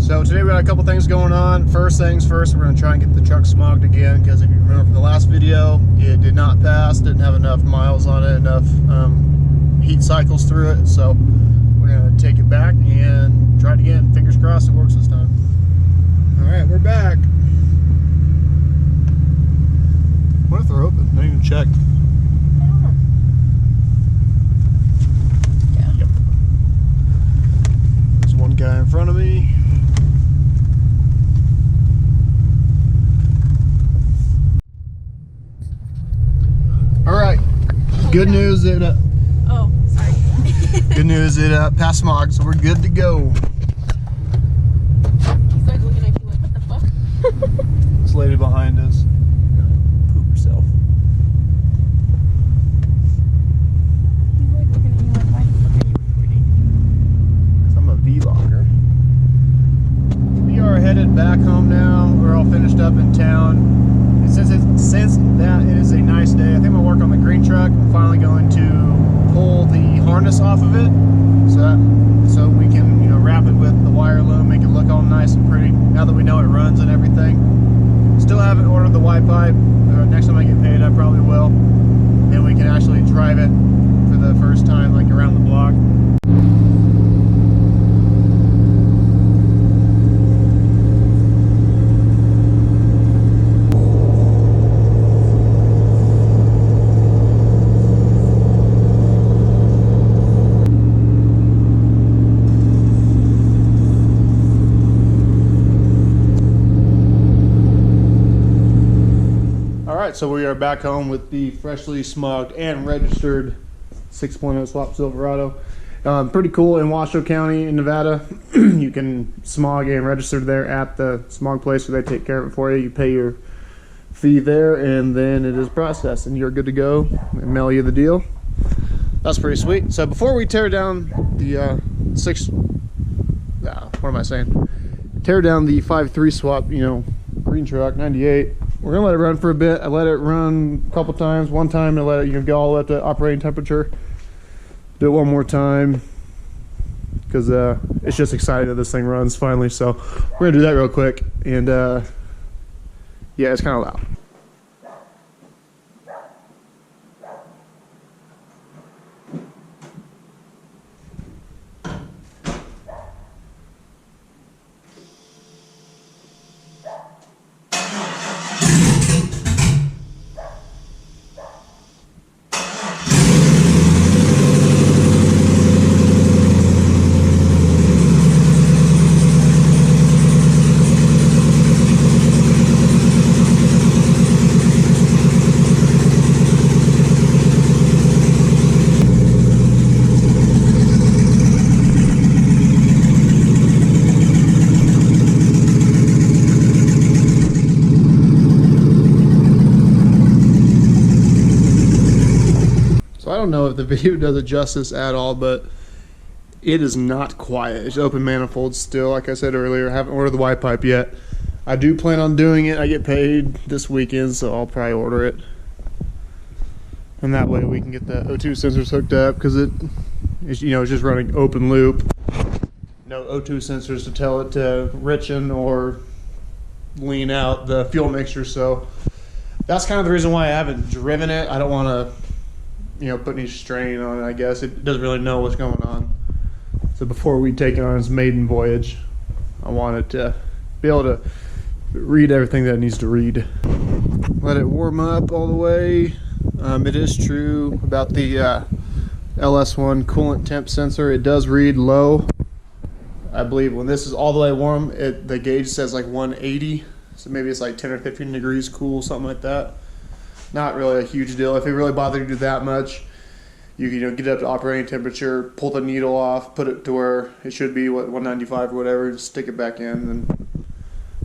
So today we got a couple things going on. First things first, we're going to try and get the truck smogged again, because if you remember from the last video, it did not pass, didn't have enough miles on it, enough heat cycles through it. So we're going to take it back and try it again. Fingers crossed it works this time. Alright, we're back. What if they're open? Not even checked. Yeah. Yep. There's one guy in front of me. Alright. Good news that oh, sorry. good news it passed smog, so we're good to go. He's like looking at you like, what the fuck? This lady behind us poop herself. He's like looking at you like, why the fuck are you recording? Because I'm a vlogger. We are headed back home now. We're all finished up in town. And since that it is a nice day, I think I'm gonna work on the green truck. I'm finally going to pull the harness off of it, so we can, you know, wrap it with the wire loom, make it look all nice and pretty. Now that we know it runs and everything. Still haven't ordered the Y pipe. Next time I get paid, I probably will. Then we can actually drive it for the first time, like around the block. So we are back home with the freshly smogged and registered 6.0 swap Silverado. Pretty cool in Washoe County in Nevada. You can smog and register there at the smog place where they take care of it for you. You pay your fee there and then it is processed and you're good to go. They mail you the deal. That's pretty sweet. So before we tear down the tear down the 5.3 swap, you know, green truck 98. We're gonna let it run for a bit. I let it run a couple times. One time I let it, you can go all at the operating temperature. Do it one more time because it's just excited that this thing runs finally. So we're gonna do that real quick. And yeah, it's kind of loud. So I don't know if the video does it justice at all, but it is not quiet. It's open manifold still, like I said earlier. I haven't ordered the Y pipe yet. I do plan on doing it. I get paid this weekend, so I'll probably order it. And that way we can get the O2 sensors hooked up, because it's, you know, it's just running open loop. No O2 sensors to tell it to richen or lean out the fuel mixture. So that's kind of the reason why I haven't driven it. I don't want to, you know, put any strain on it. I guess it doesn't really know what's going on. So before we take it on its maiden voyage, I want it to be able to read everything that it needs to read. Let it warm up all the way. It is true about the LS1 coolant temp sensor. It does read low. I believe when this is all the way warm, the gauge says like 180. So maybe it's like 10 or 15 degrees cool, something like that. Not really a huge deal. If it really bothered you to do that much, you can, you know, get it up to operating temperature, pull the needle off, put it to where it should be, what, 195 or whatever, and stick it back in and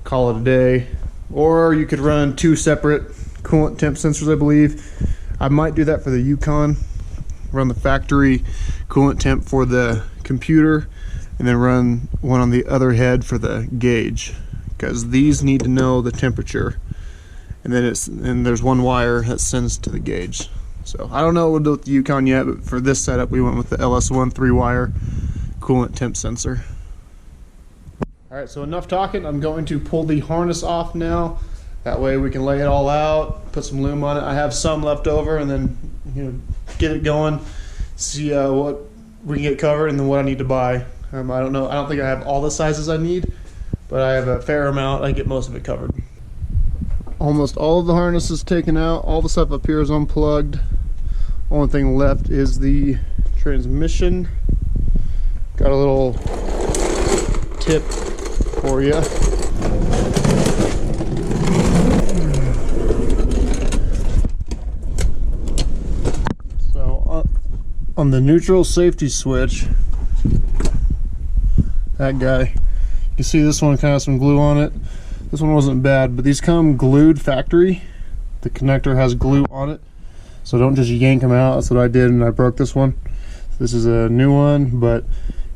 call it a day. Or you could run two separate coolant temp sensors, I believe. I might do that for the Yukon. Run the factory coolant temp for the computer and then run one on the other head for the gauge, because these need to know the temperature. And then there's one wire that sends to the gauge. So I don't know what we'll do with the Yukon yet, but for this setup we went with the LS1 3-wire coolant temp sensor. Alright, so enough talking. I'm going to pull the harness off now. That way we can lay it all out, put some loom on it. I have some left over, and then get it going, see what we can get covered and then what I need to buy. I don't know. I don't think I have all the sizes I need, but I have a fair amount. I get most of it covered. Almost all of the harness is taken out. All the stuff up here is unplugged. Only thing left is the transmission. Got a little tip for you. So on the neutral safety switch, that guy, you can see this one kind of has some glue on it. This one wasn't bad, but these come glued factory. The connector has glue on it, so don't just yank them out. That's what I did, and I broke this one. This is a new one, but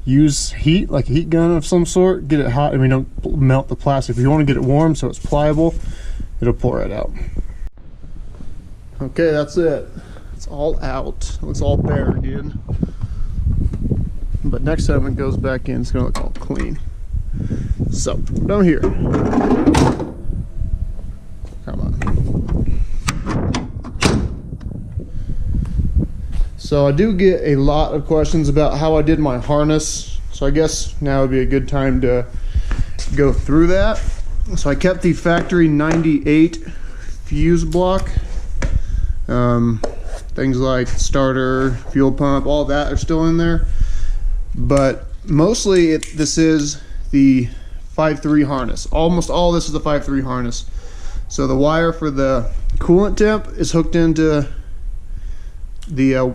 use heat, like a heat gun of some sort. Get it hot. I mean, don't melt the plastic. If you want to get it warm so it's pliable, it'll pour it out. Okay, that's it. It's all out. It looks all bare again. But next time it goes back in, it's gonna look all clean. So, down here. Come on. So I do get a lot of questions about how I did my harness. So I guess now would be a good time to go through that. So I kept the factory 98 fuse block. Things like starter, fuel pump, all that are still in there. But mostly this is the 5.3 harness. Almost all this is the 5.3 harness. So the wire for the coolant temp is hooked into the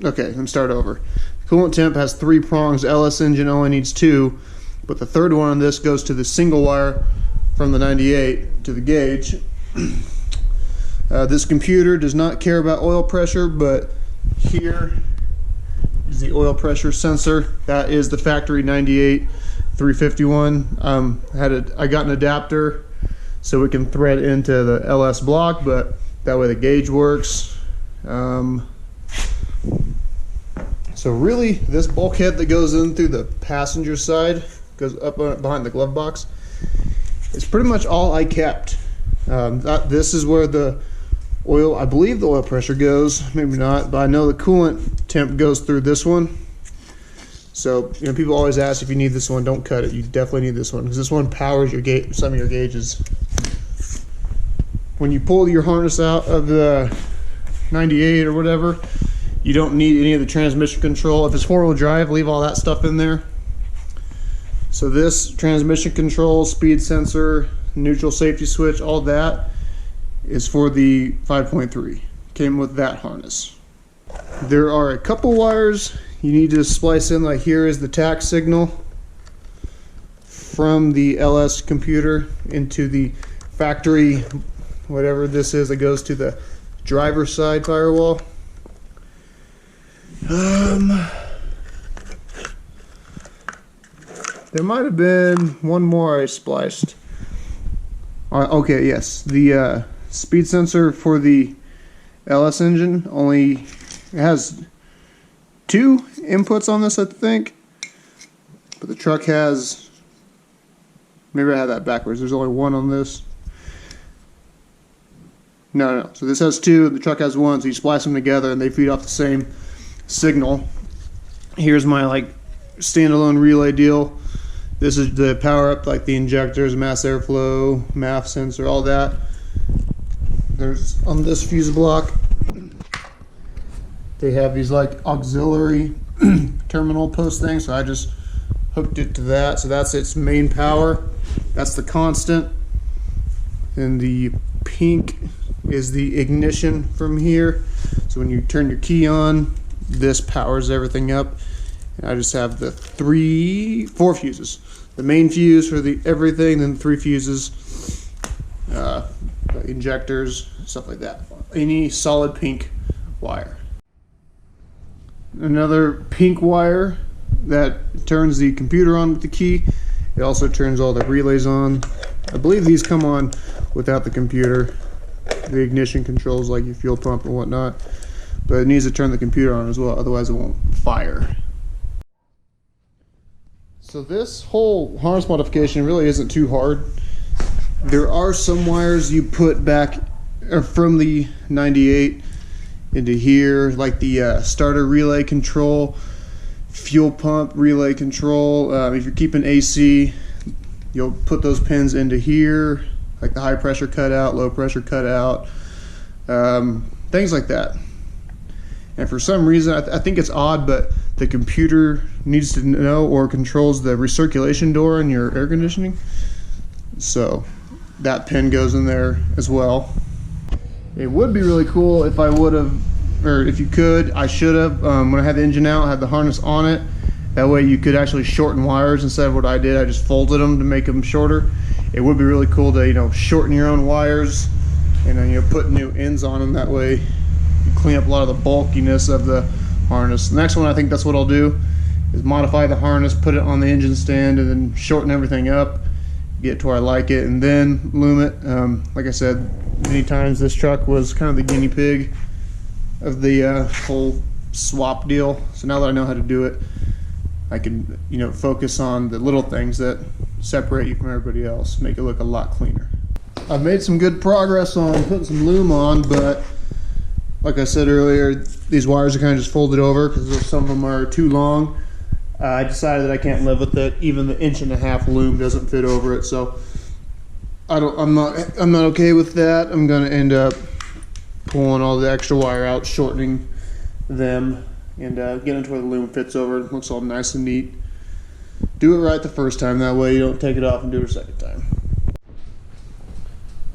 okay, let me start over. Coolant temp has 3 prongs. LS engine only needs 2, but the third one on this goes to the single wire from the 98 to the gauge. This computer does not care about oil pressure, but here is the oil pressure sensor. That is the factory 98 351. I got an adapter so we can thread into the LS block, but that way the gauge works. So really, this bulkhead that goes in through the passenger side, goes up behind the glove box, is pretty much all I kept. This is where the oil, I believe the oil pressure goes, maybe not, but I know the coolant temp goes through this one. So, people always ask if you need this one, don't cut it. You definitely need this one, because this one powers some of your gauges. When you pull your harness out of the 98 or whatever, you don't need any of the transmission control. If it's 4-wheel drive, leave all that stuff in there. So this transmission control, speed sensor, neutral safety switch, all that is for the 5.3. Came with that harness. There are a couple wires you need to splice in. Like here is the tack signal from the LS computer into the factory, whatever this is, that goes to the driver's side firewall. There might have been one more I spliced. Okay, yes, the speed sensor for the LS engine only has 2 inputs on this, I think, but the truck has, maybe I have that backwards, there's only 1 on this. No, so this has 2, the truck has 1, so you splice them together and they feed off the same signal. Here's my standalone relay deal. This is the power up, like the injectors, mass airflow, MAF sensor, all that. There's on this fuse block, they have these auxiliary terminal post things, so I just hooked it to that. So that's its main power. That's the constant. And the pink is the ignition from here. So when you turn your key on, this powers everything up. And I just have the 4 fuses. The main fuse for the everything, then 3 fuses, injectors, stuff like that. Any solid pink wire. Another pink wire that turns the computer on with the key. It also turns all the relays on. I believe these come on without the computer. The ignition controls like your fuel pump and whatnot. But it needs to turn the computer on as well, otherwise it won't fire. So this whole harness modification really isn't too hard. There are some wires you put back from the 98 into here, like the starter relay control, fuel pump relay control. If you're keeping AC, you'll put those pins into here, like the high pressure cutout, low pressure cutout, things like that. And for some reason, I think it's odd, but the computer needs to know or controls the recirculation door in your air conditioning. So that pin goes in there as well. It would be really cool if I would have, or if you could, I should have, when I had the engine out, I had the harness on it. That way you could actually shorten wires instead of what I did. I just folded them to make them shorter. It would be really cool to, you know, shorten your own wires and then, you know, put new ends on them. That way you clean up a lot of the bulkiness of the harness. The next one, I think that's what I'll do, is modify the harness, put it on the engine stand, and then shorten everything up, get it to where I like it, and then loom it. Like I said many times, this truck was kind of the guinea pig of the whole swap deal. So now that I know how to do it, I can, you know, focus on the little things that separate you from everybody else, make it look a lot cleaner. I've made some good progress on putting some loom on, but like I said earlier, these wires are kind of just folded over because some of them are too long. I decided that I can't live with it. Even the 1.5-inch loom doesn't fit over it, so I'm not okay with that. I'm gonna end up pulling all the extra wire out, shortening them, and getting to where the loom fits over. It looks all nice and neat. Do it right the first time, that way you don't take it off and do it a second time.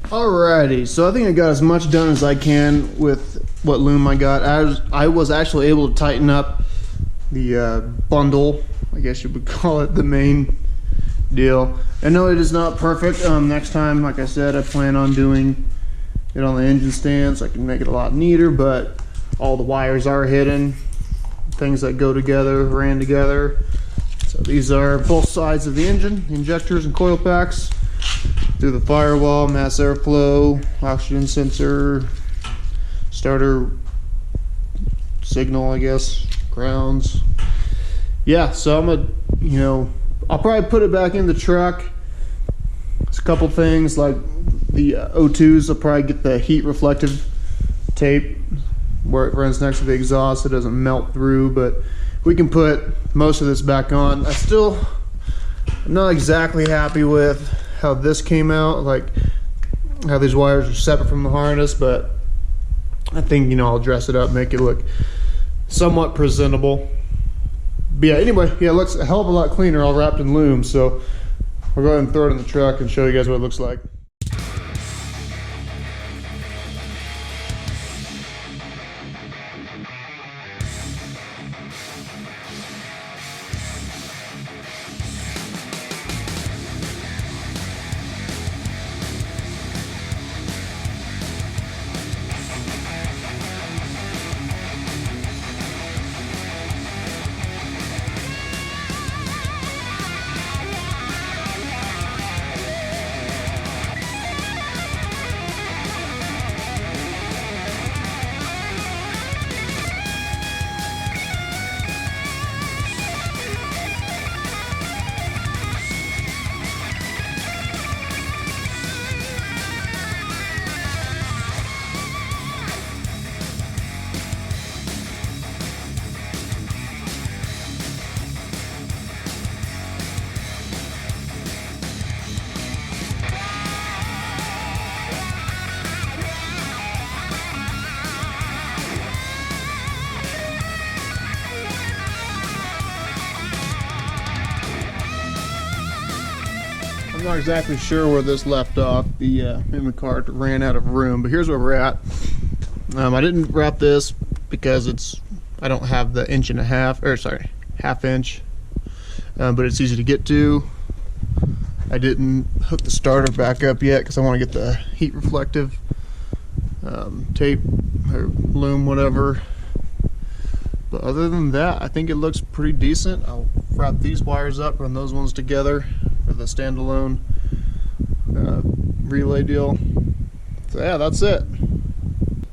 Alrighty, so I think I got as much done as I can with what loom I got. I was actually able to tighten up the bundle, I guess you would call it, the main deal. I know it is not perfect. Next time, like I said, I plan on doing it on the engine stand so I can make it a lot neater, but all the wires are hidden. Things that go together ran together. So these are both sides of the engine, injectors and coil packs, through the firewall, mass airflow, oxygen sensor, starter signal, I guess, grounds. Yeah, so I'm gonna, you know, I'll probably put it back in the truck. There's a couple things like the O2s. I'll probably get the heat reflective tape where it runs next to the exhaust so it doesn't melt through, but we can put most of this back on. I'm not exactly happy with how this came out, like how these wires are separate from the harness, but I think, you know, I'll dress it up, make it look somewhat presentable. But yeah, anyway, yeah, it looks a hell of a lot cleaner all wrapped in loom, so I'll go ahead and throw it in the truck and show you guys what it looks like. I'm not exactly sure where this left off. The memory card ran out of room, but here's where we're at. I didn't wrap this because I don't have the 1.5 inch, or sorry, 1/2 inch, but it's easy to get to. I didn't hook the starter back up yet because I want to get the heat reflective tape or loom, whatever. But other than that, I think it looks pretty decent. I'll wrap these wires up, run those ones together for the standalone relay deal. So yeah, that's it.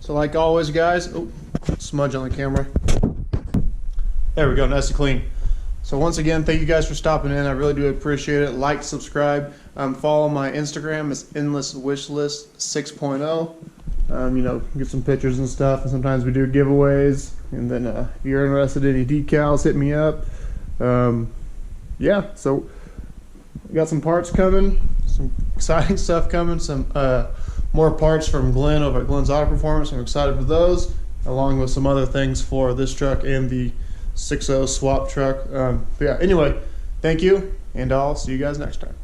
So like always, guys, oh, smudge on the camera. There we go, nice and clean. So once again, thank you guys for stopping in. I really do appreciate it. Like, subscribe, follow my Instagram. It's endlesswishlist 6.0. You know, get some pictures and stuff. And sometimes we do giveaways. And then if you're interested in any decals, hit me up. Yeah, so we got some parts coming, some exciting stuff coming, some more parts from Glenn over at Glenn's Auto Performance. I'm excited for those, along with some other things for this truck and the 6.0 swap truck. Yeah, anyway, thank you, and I'll see you guys next time.